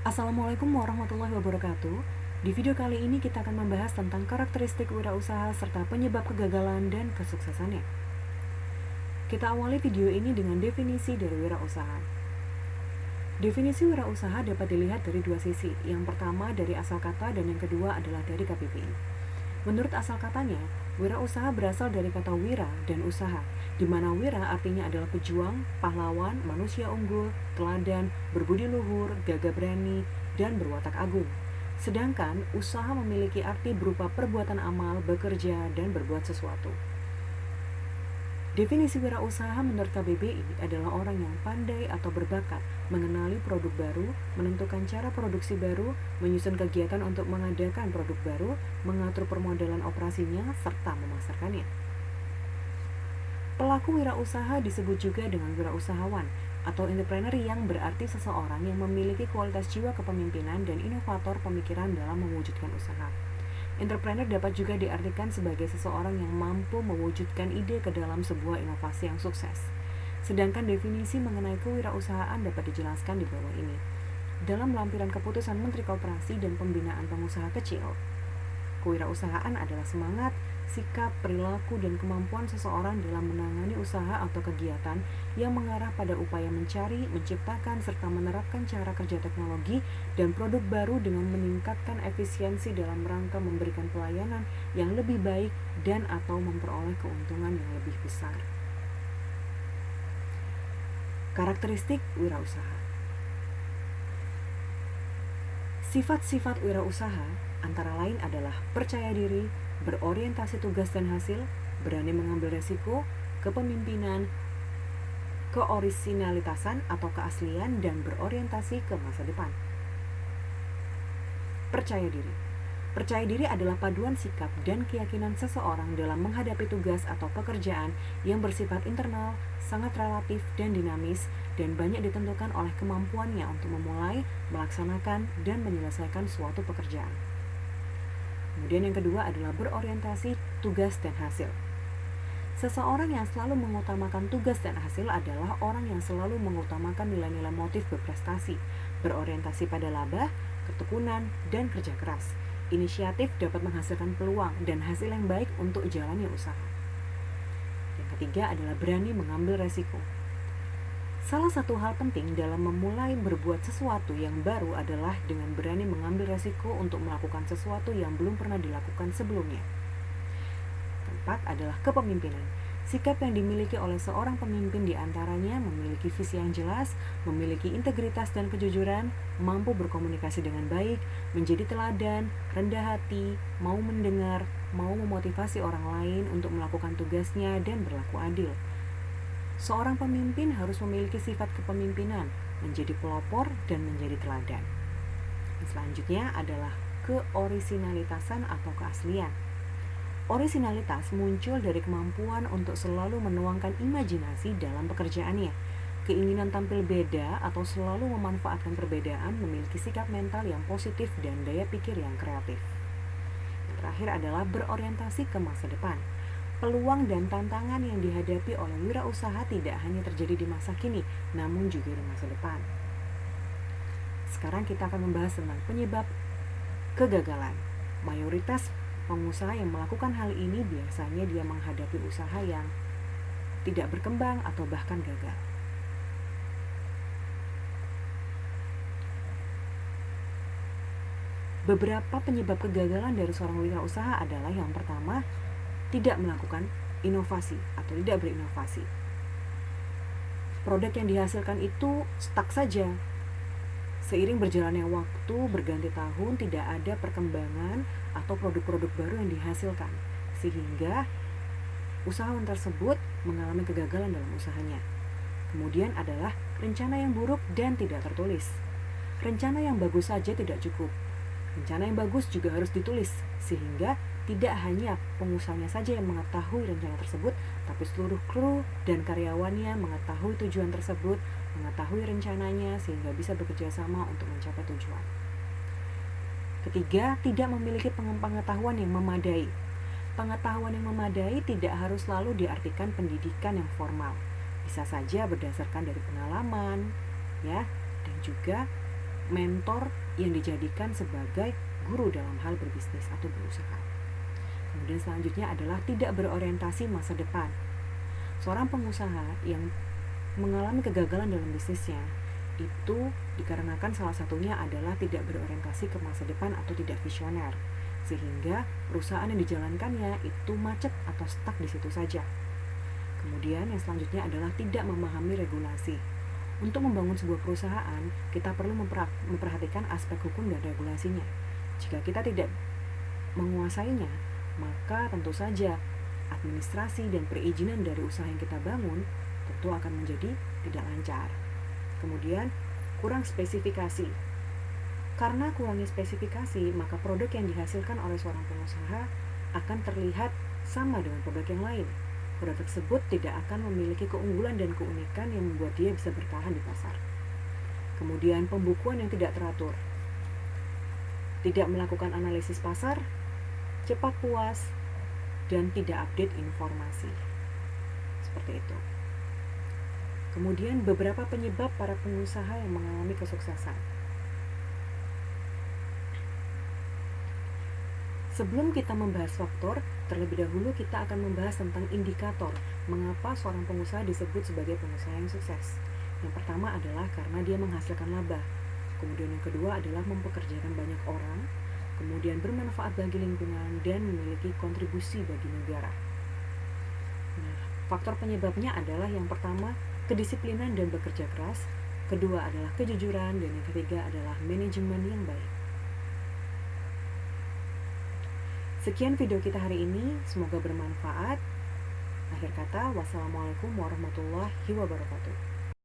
Assalamualaikum warahmatullahi wabarakatuh. Di video kali ini kita akan membahas tentang karakteristik wirausaha serta penyebab kegagalan dan kesuksesannya. Kita awali video ini dengan definisi dari wirausaha. Definisi wirausaha dapat dilihat dari dua sisi. Yang pertama dari asal kata dan yang kedua adalah dari KBBI. Menurut asal katanya, wirausaha berasal dari kata wira dan usaha, di mana wira artinya adalah pejuang, pahlawan, manusia unggul, teladan, berbudi luhur, gagah berani, dan berwatak agung. Sedangkan usaha memiliki arti berupa perbuatan amal, bekerja, dan berbuat sesuatu. Definisi wirausaha menurut KBBI adalah orang yang pandai atau berbakat mengenali produk baru, menentukan cara produksi baru, menyusun kegiatan untuk mengadakan produk baru, mengatur permodalan operasinya, serta memasarkannya. Pelaku wirausaha disebut juga dengan wirausahawan atau entrepreneur, yang berarti seseorang yang memiliki kualitas jiwa kepemimpinan dan inovator pemikiran dalam mewujudkan usaha. Entrepreneur dapat juga diartikan sebagai seseorang yang mampu mewujudkan ide ke dalam sebuah inovasi yang sukses. Sedangkan definisi mengenai kewirausahaan dapat dijelaskan di bawah ini. Dalam lampiran keputusan Menteri Koperasi dan Pembinaan Pengusaha Kecil, kewirausahaan adalah semangat, sikap, perilaku, dan kemampuan seseorang dalam menangani usaha atau kegiatan yang mengarah pada upaya mencari, menciptakan, serta menerapkan cara kerja teknologi dan produk baru dengan meningkatkan efisiensi dalam rangka memberikan pelayanan yang lebih baik dan atau memperoleh keuntungan yang lebih besar. Karakteristik wirausaha. Sifat-sifat wirausaha antara lain adalah percaya diri, berorientasi tugas dan hasil, berani mengambil resiko, kepemimpinan, keorisinalitasan atau keaslian, dan berorientasi ke masa depan. Percaya diri. Percaya diri adalah paduan sikap dan keyakinan seseorang dalam menghadapi tugas atau pekerjaan yang bersifat internal, sangat relatif dan dinamis, dan banyak ditentukan oleh kemampuannya untuk memulai, melaksanakan, dan menyelesaikan suatu pekerjaan. Kemudian yang kedua adalah berorientasi tugas dan hasil. Seseorang yang selalu mengutamakan tugas dan hasil adalah orang yang selalu mengutamakan nilai-nilai motif berprestasi, berorientasi pada laba, ketekunan, dan kerja keras. Inisiatif dapat menghasilkan peluang dan hasil yang baik untuk jalannya usaha. Yang ketiga adalah berani mengambil resiko. Salah satu hal penting dalam memulai berbuat sesuatu yang baru adalah dengan berani mengambil resiko untuk melakukan sesuatu yang belum pernah dilakukan sebelumnya. Keempat adalah kepemimpinan. Sikap yang dimiliki oleh seorang pemimpin diantaranya memiliki visi yang jelas, memiliki integritas dan kejujuran, mampu berkomunikasi dengan baik, menjadi teladan, rendah hati, mau mendengar, mau memotivasi orang lain untuk melakukan tugasnya, dan berlaku adil. Seorang pemimpin harus memiliki sifat kepemimpinan, menjadi pelopor, dan menjadi teladan. Selanjutnya adalah keorisinalitasan atau keaslian. Orisinalitas muncul dari kemampuan untuk selalu menuangkan imajinasi dalam pekerjaannya. Keinginan tampil beda atau selalu memanfaatkan perbedaan, memiliki sikap mental yang positif dan daya pikir yang kreatif. Yang terakhir adalah berorientasi ke masa depan. Peluang dan tantangan yang dihadapi oleh wirausaha tidak hanya terjadi di masa kini, namun juga di masa depan. Sekarang kita akan membahas tentang penyebab kegagalan. Mayoritas pengusaha yang melakukan hal ini biasanya dia menghadapi usaha yang tidak berkembang atau bahkan gagal. Beberapa penyebab kegagalan dari seorang wirausaha adalah yang pertama, tidak melakukan inovasi atau tidak berinovasi. Produk yang dihasilkan itu stuck saja. Seiring berjalannya waktu, berganti tahun, tidak ada perkembangan atau produk-produk baru yang dihasilkan, sehingga usahawan tersebut mengalami kegagalan dalam usahanya. Kemudian adalah rencana yang buruk dan tidak tertulis. Rencana yang bagus saja tidak cukup. Rencana yang bagus juga harus ditulis, sehingga tidak hanya pengusahanya saja yang mengetahui rencana tersebut, tapi seluruh kru dan karyawannya mengetahui tujuan tersebut, mengetahui rencananya, sehingga bisa bekerja sama untuk mencapai tujuan. Ketiga, tidak memiliki pengetahuan yang memadai. Pengetahuan yang memadai tidak harus selalu diartikan pendidikan yang formal. Bisa saja berdasarkan dari pengalaman, ya, dan juga mentor yang dijadikan sebagai guru dalam hal berbisnis atau berusaha. Kemudian selanjutnya adalah tidak berorientasi masa depan. Seorang pengusaha yang mengalami kegagalan dalam bisnisnya itu dikarenakan salah satunya adalah tidak berorientasi ke masa depan atau tidak visioner, sehingga perusahaan yang dijalankannya itu macet atau stuck di situ saja. Kemudian yang selanjutnya adalah tidak memahami regulasi. Untuk membangun sebuah perusahaan, kita perlu memperhatikan aspek hukum dan regulasinya. Jika kita tidak menguasainya, maka tentu saja administrasi dan perizinan dari usaha yang kita bangun tentu akan menjadi tidak lancar. Kemudian, kurang spesifikasi. Karena kurangnya spesifikasi, maka produk yang dihasilkan oleh seorang pengusaha akan terlihat sama dengan produk yang lain. Produk tersebut tidak akan memiliki keunggulan dan keunikan yang membuat dia bisa bertahan di pasar. Kemudian pembukuan yang tidak teratur, tidak melakukan analisis pasar, cepat puas, dan tidak update informasi. Seperti itu. Kemudian beberapa penyebab para pengusaha yang mengalami kesuksesan. Sebelum kita membahas faktor, terlebih dahulu kita akan membahas tentang indikator mengapa seorang pengusaha disebut sebagai pengusaha yang sukses. Yang pertama adalah karena dia menghasilkan laba. Kemudian yang kedua adalah mempekerjakan banyak orang, kemudian bermanfaat bagi lingkungan dan memiliki kontribusi bagi negara. Nah, faktor penyebabnya adalah yang pertama, kedisiplinan dan bekerja keras, kedua adalah kejujuran, dan yang ketiga adalah manajemen yang baik. Sekian video kita hari ini, semoga bermanfaat. Akhir kata, wassalamualaikum warahmatullahi wabarakatuh.